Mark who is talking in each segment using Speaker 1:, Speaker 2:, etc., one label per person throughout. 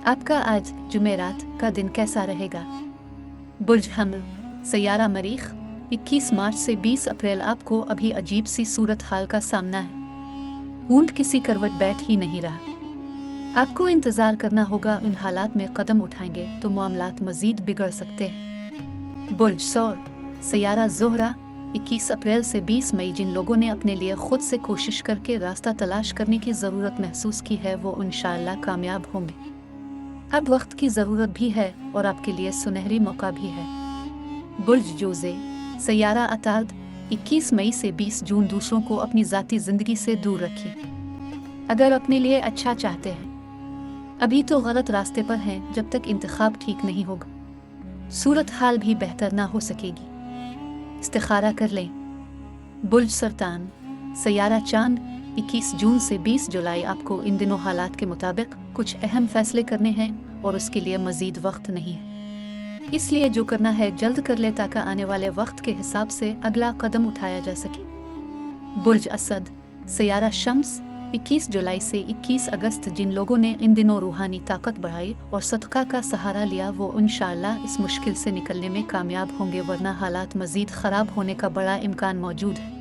Speaker 1: आपका आज जुमेरात का दिन कैसा रहेगा? बुर्ज हमल, सैयारा मरीख, 21 मार्च से 20 अप्रैल। आपको अभी अजीब सी सूरत हाल का सामना है। ऊंट किसी करवट बैठ ही नहीं रहा। आपको इंतज़ार करना होगा। इन हालात में कदम उठाएंगे तो मामलात मज़ीद बिगड़ सकते हैं। बुर्ज सौर, सैयारा ज़ोहरा, 21 अप्रैल से 20 मई। जिन लोगों ने अपने लिए खुद से कोशिश करके रास्ता तलाश करने की ज़रूरत महसूस की है वो इंशाअल्लाह कामयाब होंगे। अब वक्त की ज़रूरत भी है और आपके लिए सुनहरी मौका भी है। बुर्ज जोज़े, सैयारा अताद, 21 मई से 20 जून। दूसरों को अपनी ज़ाती ज़िंदगी से दूर रखिए। अगर अपने लिए अच्छा चाहते हैं, अभी तो गलत रास्ते पर हैं। जब तक इंतखाब ठीक नहीं होगा, सूरत हाल भी बेहतर ना हो सकेगी। इस्तिखारा कर लें। बुर्ज सरतान, सैयारा चांद, 21 जून से 20 जुलाई। आपको इन दिनों हालात के मुताबिक कुछ अहम फैसले करने हैं और उसके लिए मज़ीद वक्त नहीं है। इसलिए जो करना है जल्द कर ले ताकि आने वाले वक्त के हिसाब से अगला कदम उठाया जा सके। बुर्ज असद, सैयारा शम्स, 21 जुलाई से 21 अगस्त। जिन लोगों ने इन दिनों रूहानी ताकत बढ़ाई और सदका का सहारा लिया वो इंशाअल्लाह इस मुश्किल से निकलने में कामयाब होंगे, वरना हालात मज़ीद ख़राब होने का बड़ा इम्कान मौजूद है।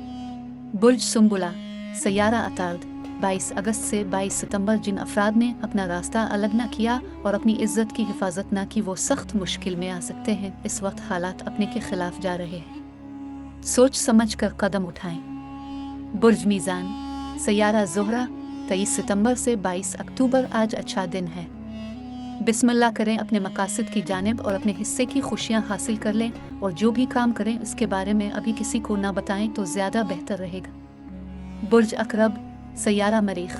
Speaker 1: बुर्ज सुम्बुला, सैयारा अतार्द, 22 अगस्त से 22 सितंबर। जिन अफराद ने अपना रास्ता अलग न किया और अपनी इज्जत की हिफाजत न की वो सख्त मुश्किल में आ सकते हैं। इस वक्त हालात अपने के खिलाफ जा रहे हैं, सोच समझ कर कदम उठाएं। बुर्ज मीज़ान, सैयारा ज़ोहरा, 23 सितंबर से 22 अक्टूबर। आज अच्छा दिन है। बिस्मिल्लाह करें, अपने मकासद की जानिब और अपने हिस्से की खुशियाँ हासिल कर लें और जो भी काम करें इसके बारे में अभी किसी को ना बताएं तो ज़्यादा बेहतर रहेगा। बुर्ज अकरब, सैयारा मरीख,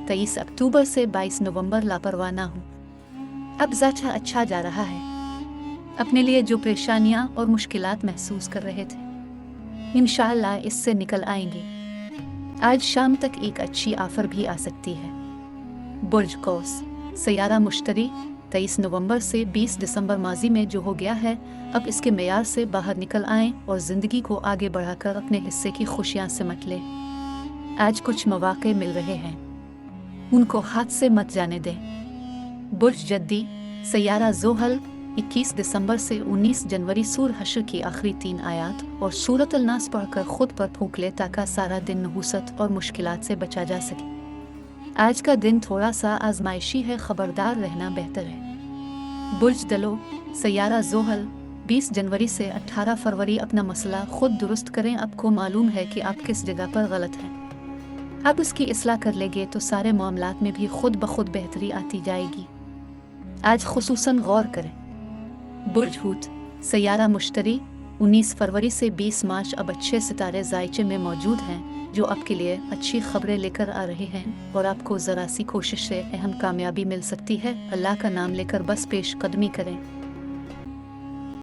Speaker 1: 23 अक्टूबर से 22 नवंबर। लापरवाह ना हो, अब ज़्यादा अच्छा जा रहा है। अपने लिए जो परेशानियां और मुश्किलात महसूस कर रहे थे इंशाअल्लाह इससे निकल आएंगे। आज शाम तक एक अच्छी ऑफर भी आ सकती है। बुर्ज कौस, सैयारा मुश्तरी, 23 नवंबर से 20 दिसंबर। माजी में जो हो गया है अब इसके मेयार से बाहर निकल आएं और ज़िंदगी को आगे बढ़ाकर अपने हिस्से की खुशियां सिमट लें। आज कुछ मौके मिल रहे हैं, उनको हाथ से मत जाने दें। बुर्ज जद्दी, सैयारा ज़ोहल, 21 दिसंबर से 19 जनवरी। सूर हश्र की आखिरी 3 आयात और सूरत अल-नास पढ़कर खुद पर फूंक ले ताकि सारा दिन नहुसत और मुश्किलात से बचा जा सके। आज का दिन थोड़ा सा आजमाइशी है, खबरदार रहना बेहतर है। बुर्ज दलो, सैयारा ज़ोहल, 20 जनवरी से 18 फरवरी। अपना मसला खुद दुरुस्त करें। आपको मालूम है कि आप किस जगह पर गलत हैं। आप उसकी इस्लाह कर लेंगे तो सारे मामलात में भी खुद ब खुद बेहतरी आती जाएगी। आज खुसूसन गौर करें। बुर्ज हूत, सैयारा मुश्तरी, 19 फरवरी से 20 मार्च। अब अच्छे सितारे ज़ायचे में मौजूद हैं जो आपके लिए अच्छी खबरें लेकर आ रहे हैं और आपको ज़रा सी कोशिश से अहम कामयाबी मिल सकती है। अल्लाह का नाम लेकर बस पेश कदमी करें।